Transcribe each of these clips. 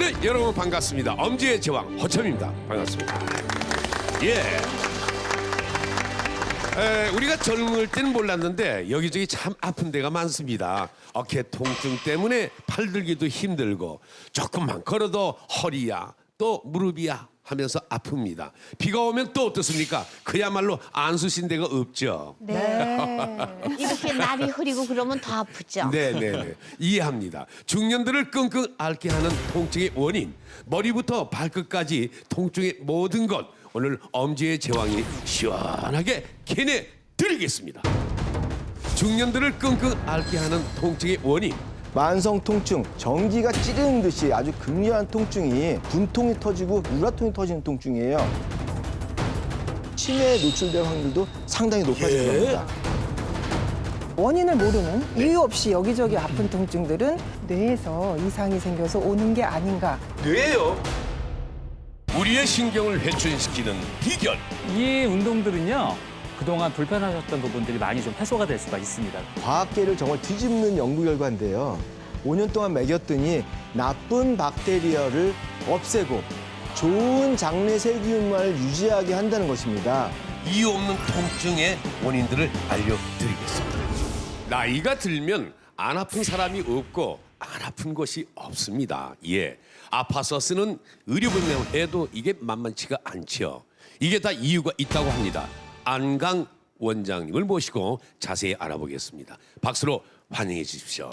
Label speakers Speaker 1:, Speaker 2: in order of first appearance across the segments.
Speaker 1: 네, 여러분 반갑습니다. 엄지의 제왕 허첨입니다. 반갑습니다. 예. 우리가 젊을 때는 몰랐는데 여기저기 참 아픈 데가 많습니다. 어깨 통증 때문에 팔들기도 힘들고 조금만 걸어도 허리야 또 무릎이야 하면서 아픕니다. 비가 오면 또 어떻습니까? 그야말로 안 쑤신 데가 없죠.
Speaker 2: 네. 이렇게 날이 흐리고 그러면 더 아프죠.
Speaker 1: 네네네. 이해합니다. 중년들을 끙끙 앓게 하는 통증의 원인, 머리부터 발끝까지 통증의 모든 것, 오늘 엄지의 제왕이 시원하게 캐내 드리겠습니다. 중년들을 끙끙 앓게 하는 통증의 원인,
Speaker 3: 만성 통증, 전기가 찌르는 듯이 아주 극렬한 통증이 분통이 터지고 우라통이 터지는 통증이에요. 치매에 노출될 확률도 상당히 높아질 겁니다.
Speaker 4: 원인을 모르는 이유 없이 여기저기 아픈 통증들은 뇌에서 이상이 생겨서 오는 게 아닌가.
Speaker 1: 뇌예요. 우리의 신경을 회춘시키는 비결.
Speaker 5: 이 운동들은요, 그동안 불편하셨던 부분들이 많이 좀 해소가 될 수가 있습니다.
Speaker 3: 과학계를 정말 뒤집는 연구 결과인데요. 5년 동안 먹였더니 나쁜 박테리아를 없애고 좋은 장내 세균만을 유지하게 한다는 것입니다.
Speaker 1: 이유 없는 통증의 원인들을 알려드리겠습니다. 나이가 들면 안 아픈 사람이 없고 안 아픈 것이 없습니다. 예, 아파서 쓰는 의료병명해도 이게 만만치가 않죠. 이게 다 이유가 있다고 합니다. 안강 원장님을 모시고 자세히 알아보겠습니다. 박수로 환영해 주십시오.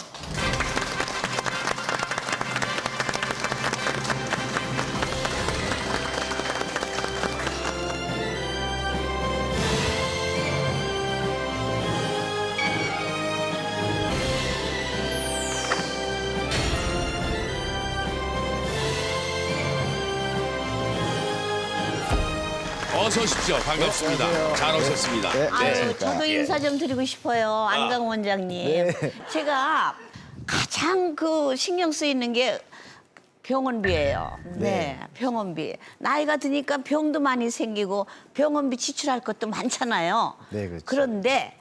Speaker 1: 어서 오십시오. 반갑습니다.
Speaker 3: 안녕하세요.
Speaker 1: 잘 오셨습니다.
Speaker 3: 네.
Speaker 2: 아유, 저도 인사 좀 드리고 싶어요. 안강 원장님.
Speaker 3: 네.
Speaker 2: 제가 가장 신경 쓰이는 게 병원비예요. 네, 병원비. 나이가 드니까 병도 많이 생기고 병원비 지출할 것도 많잖아요.
Speaker 3: 네, 그렇죠.
Speaker 2: 그런데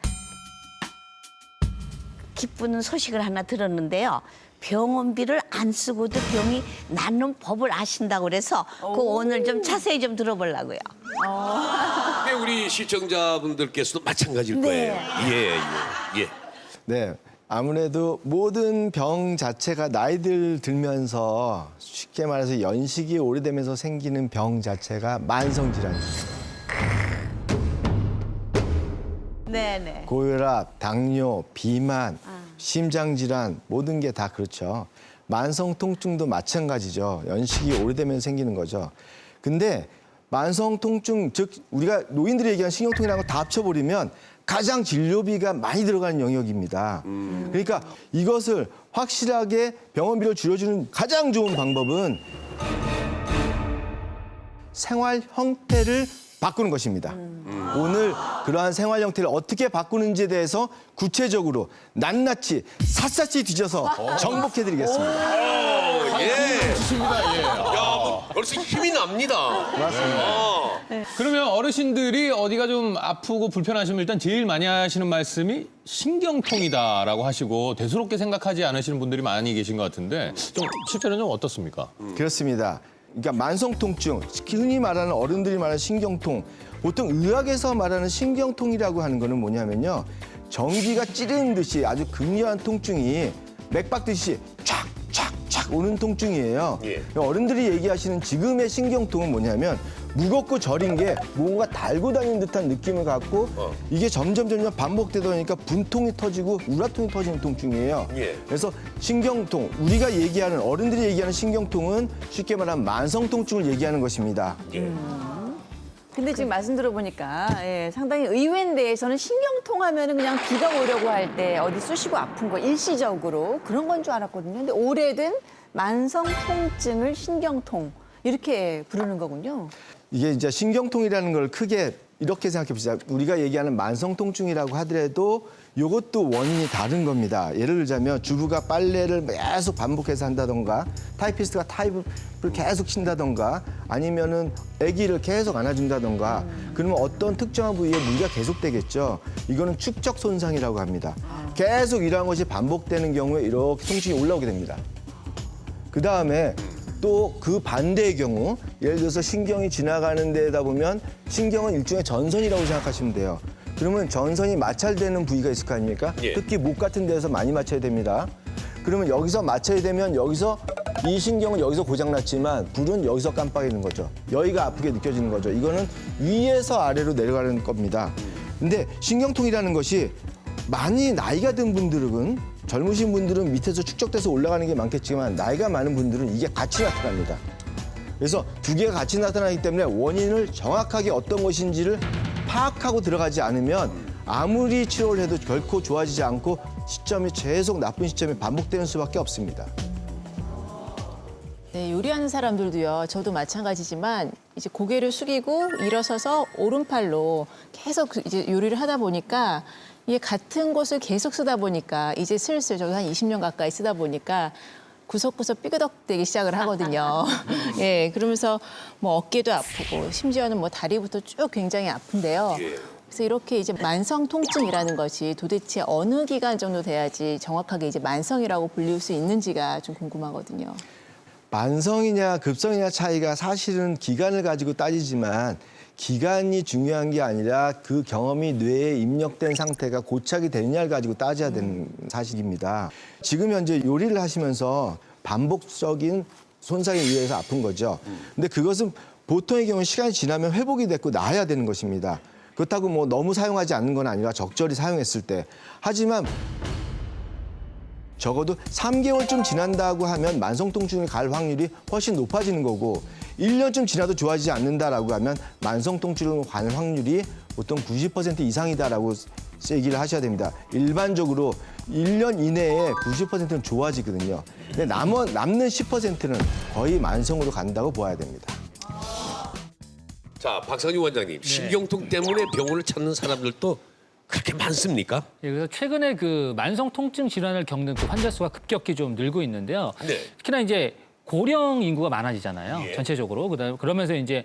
Speaker 2: 기쁜 소식을 하나 들었는데요. 병원비를 안 쓰고도 병이 낫는 법을 아신다고 그래서 오늘 좀 자세히 좀 들어보려고요.
Speaker 1: 네, 우리 시청자분들께서도 마찬가지일
Speaker 2: 네.
Speaker 1: 거예요. 예.
Speaker 3: 네. 아무래도 모든 병 자체가 나이들 들면서 쉽게 말해서 연식이 오래되면서 생기는 병 자체가 만성질환입니다.
Speaker 2: 네네.
Speaker 3: 고혈압, 당뇨, 비만, 심장질환 모든 게 다 그렇죠. 만성 통증도 마찬가지죠. 연식이 오래되면 생기는 거죠. 근데 만성 통증, 즉 우리가 노인들이 얘기하는 신경통이라는 거 다 합쳐버리면 가장 진료비가 많이 들어가는 영역입니다. 그러니까 이것을 확실하게 병원비를 줄여주는 가장 좋은 방법은 생활 형태를 바꾸는 것입니다. 오늘 그러한 생활 형태를 어떻게 바꾸는지에 대해서 구체적으로 낱낱이 샅샅이 뒤져서 정복해드리겠습니다.
Speaker 1: 예.
Speaker 6: 좋습니다. 예.
Speaker 1: 야, 벌써 힘이 납니다.
Speaker 3: 맞습니다.
Speaker 6: 그러면 어르신들이 어디가 좀 아프고 불편하시면 일단 제일 많이 하시는 말씀이 신경통이다라고 하시고 대수롭게 생각하지 않으시는 분들이 많이 계신 것 같은데 좀 실제로는 좀 어떻습니까?
Speaker 3: 그렇습니다. 그러니까 만성 통증, 흔히 말하는 어른들이 말하는 신경통, 보통 의학에서 말하는 신경통이라고 하는 거는 뭐냐면요. 전기가 찌르는 듯이 아주 극렬한 통증이 맥박듯이 촥촥촥 오는 통증이에요.
Speaker 1: 예.
Speaker 3: 어른들이 얘기하시는 지금의 신경통은 뭐냐면 무겁고 저린 게 뭔가 달고 다니는 듯한 느낌을 갖고 이게 점점 반복되다 보니까 분통이 터지고 우라통이 터지는 통증이에요.
Speaker 1: 예.
Speaker 3: 그래서 신경통, 우리가 얘기하는 어른들이 얘기하는 신경통은 쉽게 말하면 만성 통증을 얘기하는 것입니다.
Speaker 7: 근데 지금 말씀 들어보니까 상당히 의외인데 저는 신경통 하면은 그냥 비가 오려고 할 때 어디 쑤시고 아픈 거 일시적으로 그런 건 줄 알았거든요. 근데 오래된 만성 통증을 신경통 이렇게 부르는 거군요.
Speaker 3: 이게 이제 신경통이라는 걸 크게 이렇게 생각해 보시자. 우리가 얘기하는 만성 통증이라고 하더라도 이것도 원인이 다른 겁니다. 예를 들자면 주부가 빨래를 계속 반복해서 한다던가 타이피스트가 타입을 계속 친다던가 아니면은 아기를 계속 안아준다던가 그러면 어떤 특정한 부위에 무리가 계속되겠죠. 이거는 축적 손상이라고 합니다. 계속 이러한 것이 반복되는 경우에 이렇게 통증이 올라오게 됩니다. 그다음에 또 그 반대의 경우 예를 들어서 신경이 지나가는 데다 보면 신경은 일종의 전선이라고 생각하시면 돼요. 그러면 전선이 마찰되는 부위가 있을 거 아닙니까?
Speaker 1: 예.
Speaker 3: 특히 목 같은 데서 많이 맞춰야 됩니다. 그러면 여기서 맞춰야 되면 여기서 이 신경은 여기서 고장났지만 불은 여기서 깜빡이는 거죠. 여기가 아프게 느껴지는 거죠. 이거는 위에서 아래로 내려가는 겁니다. 근데 신경통이라는 것이 많이 나이가 든 분들은 젊으신 분들은 밑에서 축적돼서 올라가는 게 많겠지만 나이가 많은 분들은 이게 같이 나타납니다. 그래서 두 개가 같이 나타나기 때문에 원인을 정확하게 어떤 것인지를 파악하고 들어가지 않으면 아무리 치료를 해도 결코 좋아지지 않고 시점이 계속 나쁜 시점이 반복되는 수밖에 없습니다.
Speaker 8: 네, 요리하는 사람들도요. 저도 마찬가지지만 이제 고개를 숙이고 일어서서 오른팔로 계속 이제 요리를 하다 보니까 이게 같은 곳을 계속 쓰다 보니까 이제 슬슬 저도 한 20년 가까이 쓰다 보니까 구석구석 삐그덕대기 시작을 하거든요. 예, 그러면서 뭐 어깨도 아프고 심지어는 뭐 다리부터 쭉 굉장히 아픈데요. 그래서 이렇게 이제 만성 통증이라는 것이 도대체 어느 기간 정도 돼야지 정확하게 이제 만성이라고 불릴 수 있는지가 좀 궁금하거든요.
Speaker 3: 만성이냐 급성이냐 차이가 사실은 기간을 가지고 따지지만 기간이 중요한 게 아니라 그 경험이 뇌에 입력된 상태가 고착이 되느냐를 가지고 따져야 되는 사실입니다. 지금 현재 요리를 하시면서 반복적인 손상에 의해서 아픈 거죠. 근데 그것은 보통의 경우 시간이 지나면 회복이 됐고 나아야 되는 것입니다. 그렇다고 뭐 너무 사용하지 않는 건 아니라 적절히 사용했을 때. 하지만 적어도 3개월쯤 지난다고 하면 만성통증이 갈 확률이 훨씬 높아지는 거고 1년쯤 지나도 좋아지지 않는다라고 하면 만성통증으로 갈 확률이 보통 90% 이상이다라고 얘기를 하셔야 됩니다. 일반적으로 1년 이내에 90%는 좋아지거든요. 근데 남는 10%는 거의 만성으로 간다고 봐야 됩니다.
Speaker 1: 자, 박상규 원장님, 신경통 때문에 병원을 찾는 사람들도 그렇게 많습니까?
Speaker 5: 예, 그래서 최근에 그 만성 통증 질환을 겪는 그 환자 수가 급격히 좀 늘고 있는데요.
Speaker 1: 네.
Speaker 5: 특히나 이제 고령 인구가 많아지잖아요.
Speaker 1: 예.
Speaker 5: 전체적으로. 그러면서 이제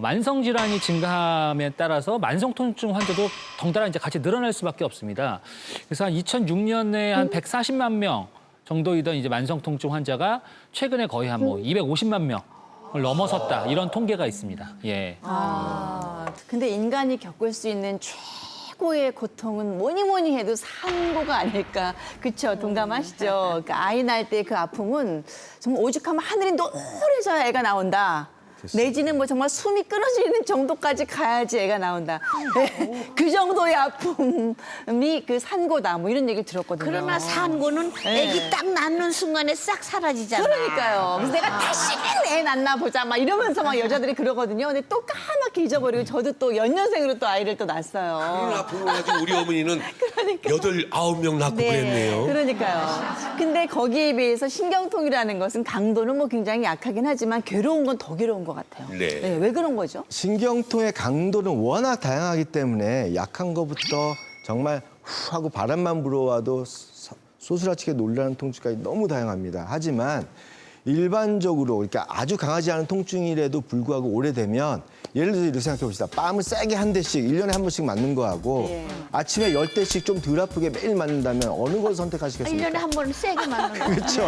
Speaker 5: 만성 질환이 증가함에 따라서 만성 통증 환자도 덩달아 이제 같이 늘어날 수밖에 없습니다. 그래서 한 2006년에 한 140만 명 정도이던 이제 만성 통증 환자가 최근에 거의 한 뭐 250만 명. 을 넘어섰다 이런 통계가 있습니다. 예.
Speaker 7: 근데 인간이 겪을 수 있는 최고의 고통은 뭐니 해도 산고가 아닐까. 그렇죠? 동감하시죠? 그러니까 아이 낳을 때 그 아픔은 정말 오죽하면 하늘이 노래져야 애가 나온다. 내지는 뭐 정말 숨이 끊어지는 정도까지 가야지 애가 나온다. 네, 그 정도의 아픔이 그 산고다. 뭐 이런 얘기를 들었거든요.
Speaker 2: 그러나 산고는 애기 딱 낳는 순간에 싹 사라지잖아.
Speaker 7: 그러니까요. 그래서 내가 다시는 애 낳나 보자 막 이러면서 막 여자들이 그러거든요. 근데 또 까맣게 잊어버리고 저도 또 연년생으로 또 아이를 또
Speaker 1: 그런
Speaker 7: 낳았어요.
Speaker 1: 아픔을 가지고 우리 어머니는 8-9명 낳고 그랬네요.
Speaker 7: 그러니까요. 근데 거기에 비해서 신경통이라는 것은 강도는 뭐 굉장히 약하긴 하지만 괴로운 건 더 괴로운 것 같아요.
Speaker 1: 네.
Speaker 7: 네, 왜 그런 거죠?
Speaker 3: 신경통의 강도는 워낙 다양하기 때문에 약한 것부터 정말 후 하고 바람만 불어와도 소스라치게 놀라는 통증까지 너무 다양합니다. 하지만 일반적으로 그러니까 아주 강하지 않은 통증이라도 불구하고 오래되면 예를 들어서 이렇게 생각해 봅시다. 뺨을 세게 한 대씩 1년에 한 번씩 맞는 거하고 아침에 10대씩 좀 덜 아프게 매일 맞는다면 어느 걸 선택하시겠습니까?
Speaker 2: 1년에 한 번 세게 맞는 거.
Speaker 3: 그렇죠.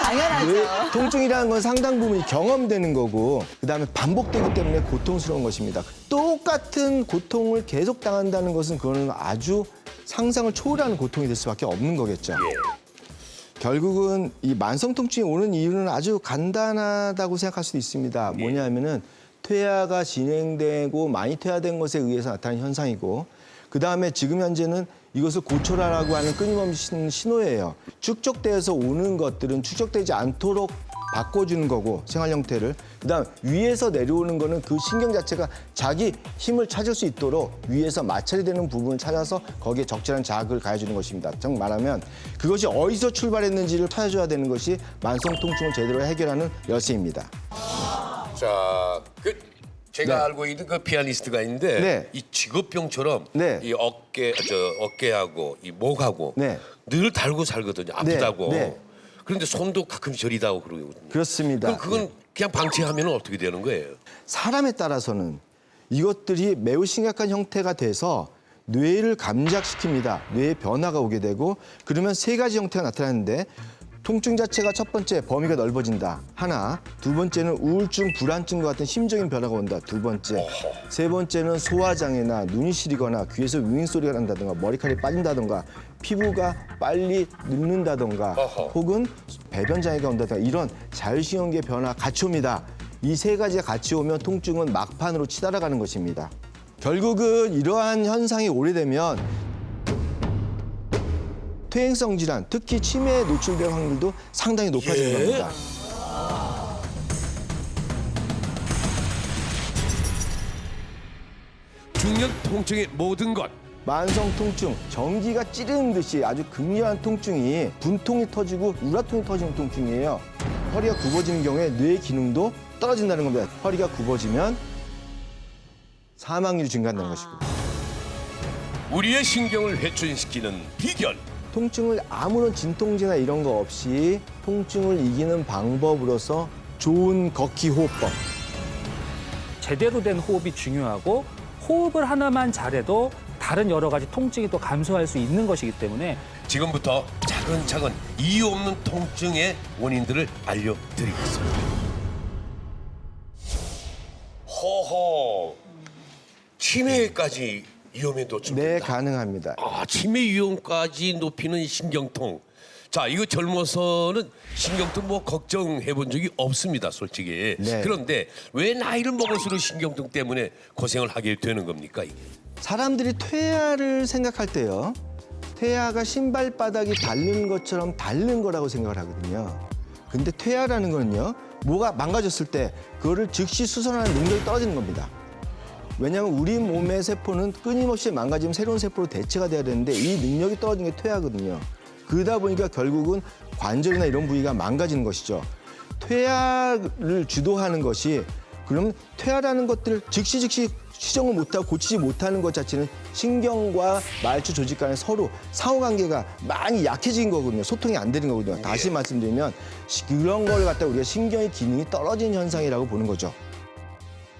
Speaker 7: 당연하죠.
Speaker 3: 통증이라는 건 상당 부분 경험되는 거고 그다음에 반복되기 때문에 고통스러운 것입니다. 똑같은 고통을 계속 당한다는 것은 그거는 아주 상상을 초월하는 고통이 될 수밖에 없는 거겠죠. 결국은 이 만성 통증이 오는 이유는 아주 간단하다고 생각할 수도 있습니다. 뭐냐면은 퇴화가 진행되고 많이 퇴화된 것에 의해서 나타나는 현상이고 그다음에 지금 현재는 이것을 고쳐라라고 하는 끊임없는 신호예요. 축적돼서 오는 것들은 축적되지 않도록 바꿔주는 거고 생활 형태를 그다음 위에서 내려오는 거는 그 신경 자체가 자기 힘을 찾을 수 있도록 위에서 마찰이 되는 부분을 찾아서 거기에 적절한 자극을 가해주는 것입니다. 정 말하면 그것이 어디서 출발했는지를 찾아줘야 되는 것이 만성 통증을 제대로 해결하는 열쇠입니다.
Speaker 1: 자, 제가
Speaker 3: 네.
Speaker 1: 알고 있는 그 피아니스트가 있는데
Speaker 3: 네.
Speaker 1: 이 직업병처럼
Speaker 3: 네.
Speaker 1: 이 어깨하고 이 목하고
Speaker 3: 네.
Speaker 1: 늘 달고 살거든요. 아프다고.
Speaker 3: 네.
Speaker 1: 그런데 손도 가끔 저리다고 그러거든요.
Speaker 3: 그렇습니다.
Speaker 1: 그건 그냥 방치하면 어떻게 되는 거예요?
Speaker 3: 사람에 따라서는 이것들이 매우 심각한 형태가 돼서 뇌를 감작시킵니다. 뇌의 변화가 오게 되고 그러면 세 가지 형태가 나타나는데 통증 자체가 첫 번째 범위가 넓어진다. 하나. 두 번째는 우울증, 불안증과 같은 심적인 변화가 온다. 두 번째. 세 번째는 소화장애나 눈이 시리거나 귀에서 윙 소리가 난다든가 머리카락이 빠진다든가 피부가 빨리 늙는다든가 혹은 배변 장애가 온다든가 이런 자율신경계 변화 같이 옵니다. 이 세 가지가 같이 오면 통증은 막판으로 치달아가는 것입니다. 결국은 이러한 현상이 오래되면 퇴행성 질환, 특히 치매에 노출될 확률도 상당히 높아지는 겁니다.
Speaker 1: 중년 통증의 모든 것.
Speaker 3: 만성 통증, 전기가 찌르는 듯이 아주 극렬한 통증이 분통이 터지고 우라통이 터지는 통증이에요. 허리가 굽어지는 경우에 뇌 기능도 떨어진다는 겁니다. 허리가 굽어지면 사망률이 증가한다는 것이고.
Speaker 1: 우리의 신경을 회춘시키는 비결.
Speaker 3: 통증을 아무런 진통제나 이런 거 없이 통증을 이기는 방법으로서 좋은 걷기 호흡법.
Speaker 5: 제대로 된 호흡이 중요하고 호흡을 하나만 잘해도 다른 여러 가지 통증이 또 감소할 수 있는 것이기 때문에
Speaker 1: 지금부터 차근차근 이유 없는 통증의 원인들을 알려드리겠습니다. 허허, 치매까지 위험에 노출된다.
Speaker 3: 네, 가능합니다.
Speaker 1: 치매 위험까지 높이는 신경통. 자, 이거 젊어서는 신경통 뭐 걱정해 본 적이 없습니다, 솔직히.
Speaker 3: 네.
Speaker 1: 그런데 왜 나이를 먹을수록 신경통 때문에 고생을 하게 되는 겁니까, 이게?
Speaker 3: 사람들이 퇴화를 생각할 때요. 퇴화가 신발바닥이 닳는 것처럼 닳는 거라고 생각을 하거든요. 근데 퇴화라는 건요. 뭐가 망가졌을 때 그거를 즉시 수선하는 능력이 떨어지는 겁니다. 왜냐하면 우리 몸의 세포는 끊임없이 망가지면 새로운 세포로 대체가 돼야 되는데 이 능력이 떨어지는 게 퇴화거든요. 그러다 보니까 결국은 관절이나 이런 부위가 망가지는 것이죠. 퇴화를 주도하는 것이 그러면 퇴화라는 것들을 즉시 시정을 못하고 고치지 못하는 것 자체는 신경과 말초 조직 간의 서로 상호관계가 많이 약해진 거거든요. 소통이 안 되는 거거든요. 다시 말씀드리면 그런 걸 갖다가 우리가 신경의 기능이 떨어진 현상이라고 보는 거죠.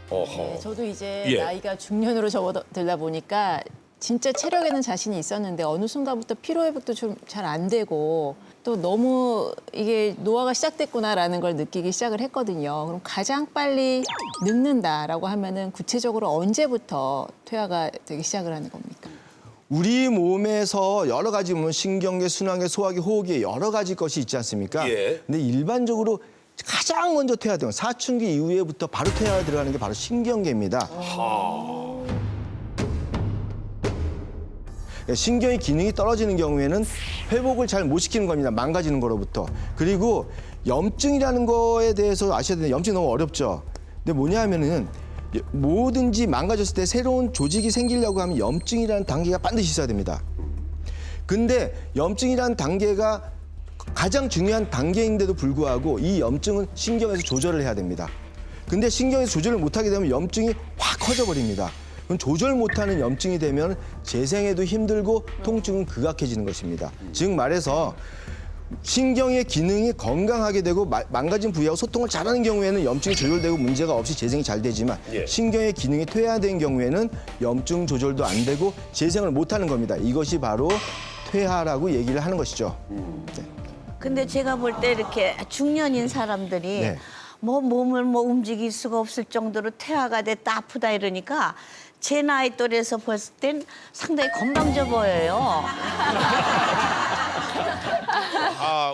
Speaker 8: 네, 저도 이제
Speaker 1: 예.
Speaker 8: 나이가 중년으로 접어들다 보니까 진짜 체력에는 자신이 있었는데 어느 순간부터 피로회복도 좀 잘 안 되고 또 너무 이게 노화가 시작됐구나라는 걸 느끼기 시작을 했거든요. 그럼 가장 빨리 늙는다라고 하면은 구체적으로 언제부터 퇴화가 되기 시작을 하는 겁니까?
Speaker 3: 우리 몸에서 여러 가지 보면 신경계, 순환계, 소화계, 호흡계 여러 가지 것이 있지 않습니까?
Speaker 1: 예.
Speaker 3: 근데 일반적으로 가장 먼저 퇴화되는 사춘기 이후에부터 바로 퇴화가 들어가는 게 바로 신경계입니다. 신경의 기능이 떨어지는 경우에는 회복을 잘 못 시키는 겁니다. 망가지는 거로부터. 그리고 염증이라는 거에 대해서 아셔야 되는데 염증이 너무 어렵죠. 근데 뭐냐 하면은 뭐든지 망가졌을 때 새로운 조직이 생기려고 하면 염증이라는 단계가 반드시 있어야 됩니다. 근데 염증이라는 단계가 가장 중요한 단계인데도 불구하고 이 염증은 신경에서 조절을 해야 됩니다. 근데 신경에서 조절을 못하게 되면 염증이 확 커져버립니다. 그럼 조절 못하는 염증이 되면 재생에도 힘들고 통증은 극악해지는 것입니다. 즉 말해서 신경의 기능이 건강하게 되고 망가진 부위하고 소통을 잘하는 경우에는 염증이 조절되고 문제가 없이 재생이 잘 되지만 신경의 기능이 퇴화된 경우에는 염증 조절도 안 되고 재생을 못하는 겁니다. 이것이 바로 퇴화라고 얘기를 하는 것이죠. 네.
Speaker 2: 근데 제가 볼 때 이렇게 중년인 사람들이
Speaker 3: 네.
Speaker 2: 뭐 몸을 뭐 움직일 수가 없을 정도로 퇴화가 됐다 아프다 이러니까 제 나이 또래에서 봤을 땐 상당히 건방져 보여요.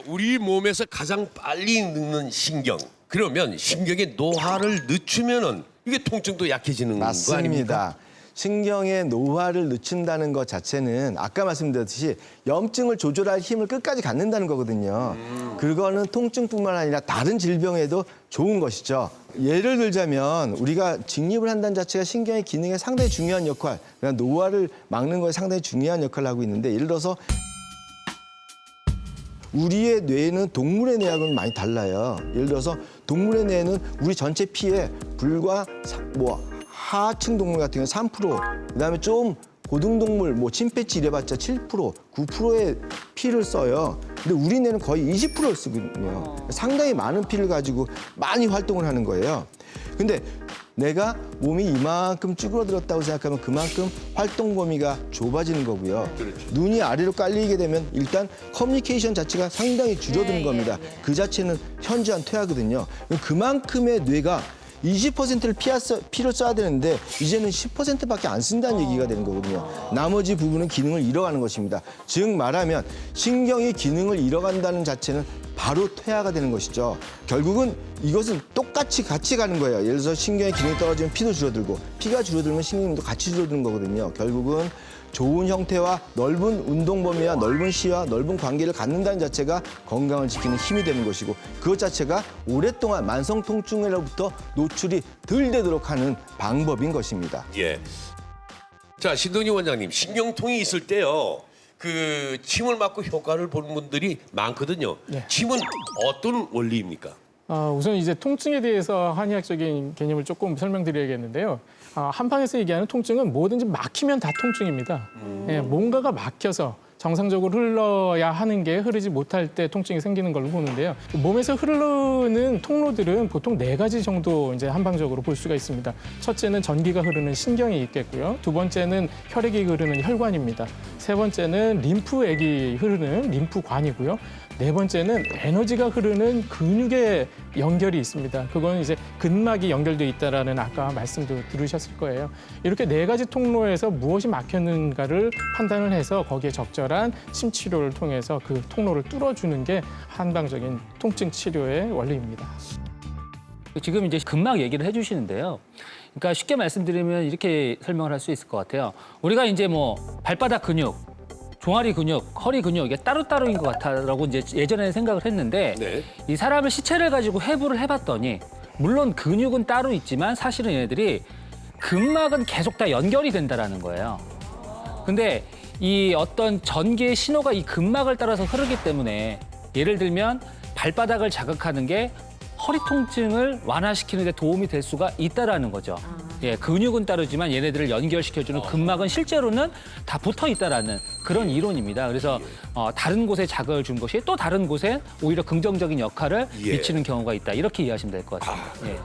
Speaker 1: 우리 몸에서 가장 빨리 늙는 신경. 그러면 신경의 노화를 늦추면은 이게 통증도 약해지는 거 아닙니까?
Speaker 3: 맞습니다. 신경의 노화를 늦춘다는 것 자체는 아까 말씀드렸듯이 염증을 조절할 힘을 끝까지 갖는다는 거거든요. 그거는 통증뿐만 아니라 다른 질병에도 좋은 것이죠. 예를 들자면 우리가 직립을 한다는 자체가 신경의 기능에 상당히 중요한 역할, 그러니까 노화를 막는 거에 상당히 중요한 역할을 하고 있는데 예를 들어서 우리의 뇌는 동물의 뇌하고는 많이 달라요. 예를 들어서 동물의 뇌는 우리 전체 피에 불과 하층 동물 같은 경우는 3%, 그다음에 좀 고등동물, 침팬지 이래봤자 7%, 9%의 피를 써요. 근데 우리 뇌는 거의 20%를 쓰거든요. 상당히 많은 피를 가지고 많이 활동을 하는 거예요. 근데 내가 몸이 이만큼 쭈그러들었다고 생각하면 그만큼 활동 범위가 좁아지는 거고요. 눈이 아래로 깔리게 되면 일단 커뮤니케이션 자체가 상당히 줄어드는 겁니다. 그 자체는 현저한 퇴화거든요. 그만큼의 뇌가 20%를 피로 써야 되는데 이제는 10%밖에 안 쓴다는 얘기가 되는 거거든요. 나머지 부분은 기능을 잃어가는 것입니다. 즉 말하면 신경이 기능을 잃어간다는 자체는 바로 퇴화가 되는 것이죠. 결국은 이것은 똑같이 같이 가는 거예요. 예를 들어서 신경의 기능이 떨어지면 피도 줄어들고 피가 줄어들면 신경도 같이 줄어드는 거거든요. 결국은 좋은 형태와 넓은 운동 범위와 넓은 시야와 넓은 관계를 갖는다는 자체가 건강을 지키는 힘이 되는 것이고 그것 자체가 오랫동안 만성 통증으로부터 노출이 덜 되도록 하는 방법인 것입니다.
Speaker 1: 예. 자, 신동희 원장님, 신경통이 있을 때요. 그 침을 맞고 효과를 보는 분들이 많거든요. 침은 어떤 원리입니까?
Speaker 9: 우선 이제 통증에 대해서 한의학적인 개념을 조금 설명드려야겠는데요. 한방에서 얘기하는 통증은 뭐든지 막히면 다 통증입니다. 예, 뭔가가 막혀서 정상적으로 흘러야 하는 게 흐르지 못할 때 통증이 생기는 걸로 보는데요. 몸에서 흐르는 통로들은 보통 4가지 정도 이제 한방적으로 볼 수가 있습니다. 첫째는 전기가 흐르는 신경이 있겠고요. 두 번째는 혈액이 흐르는 혈관입니다. 세 번째는 림프액이 흐르는 림프관이고요. 네 번째는 에너지가 흐르는 근육의 연결이 있습니다. 그건 이제 근막이 연결돼 있다라는 아까 말씀도 들으셨을 거예요. 이렇게 4가지 통로에서 무엇이 막혔는가를 판단을 해서 거기에 적절한 침 치료를 통해서 그 통로를 뚫어주는 게 한방적인 통증 치료의 원리입니다.
Speaker 5: 지금 이제 근막 얘기를 해주시는데요. 그러니까 쉽게 말씀드리면 이렇게 설명을 할 수 있을 것 같아요. 우리가 이제 뭐 발바닥 근육, 종아리 근육, 허리 근육 이게 따로따로인 것 같다라고 이제 예전에는 생각을 했는데
Speaker 1: 네.
Speaker 5: 이 사람을 시체를 가지고 해부를 해봤더니 물론 근육은 따로 있지만 사실은 얘네들이 근막은 계속 다 연결이 된다라는 거예요. 근데 이 어떤 전기의 신호가 이 근막을 따라서 흐르기 때문에 예를 들면 발바닥을 자극하는 게 허리 통증을 완화시키는 데 도움이 될 수가 있다라는 거죠. 예, 근육은 따르지만 얘네들을 연결시켜주는 근막은 실제로는 다 붙어 있다라는 그런 이론입니다. 그래서 다른 곳에 자극을 준 것이 또 다른 곳에 오히려 긍정적인 역할을
Speaker 1: 예.
Speaker 5: 미치는 경우가 있다. 이렇게 이해하시면 될 것 같습니다. 예.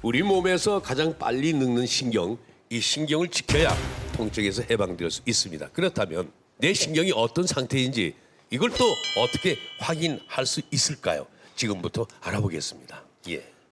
Speaker 1: 우리 몸에서 가장 빨리 늙는 신경, 이 신경을 지켜야 통증에서 해방될 수 있습니다. 그렇다면 내 신경이 어떤 상태인지 이걸 또 어떻게 확인할 수 있을까요? 지금부터 알아보겠습니다. 예.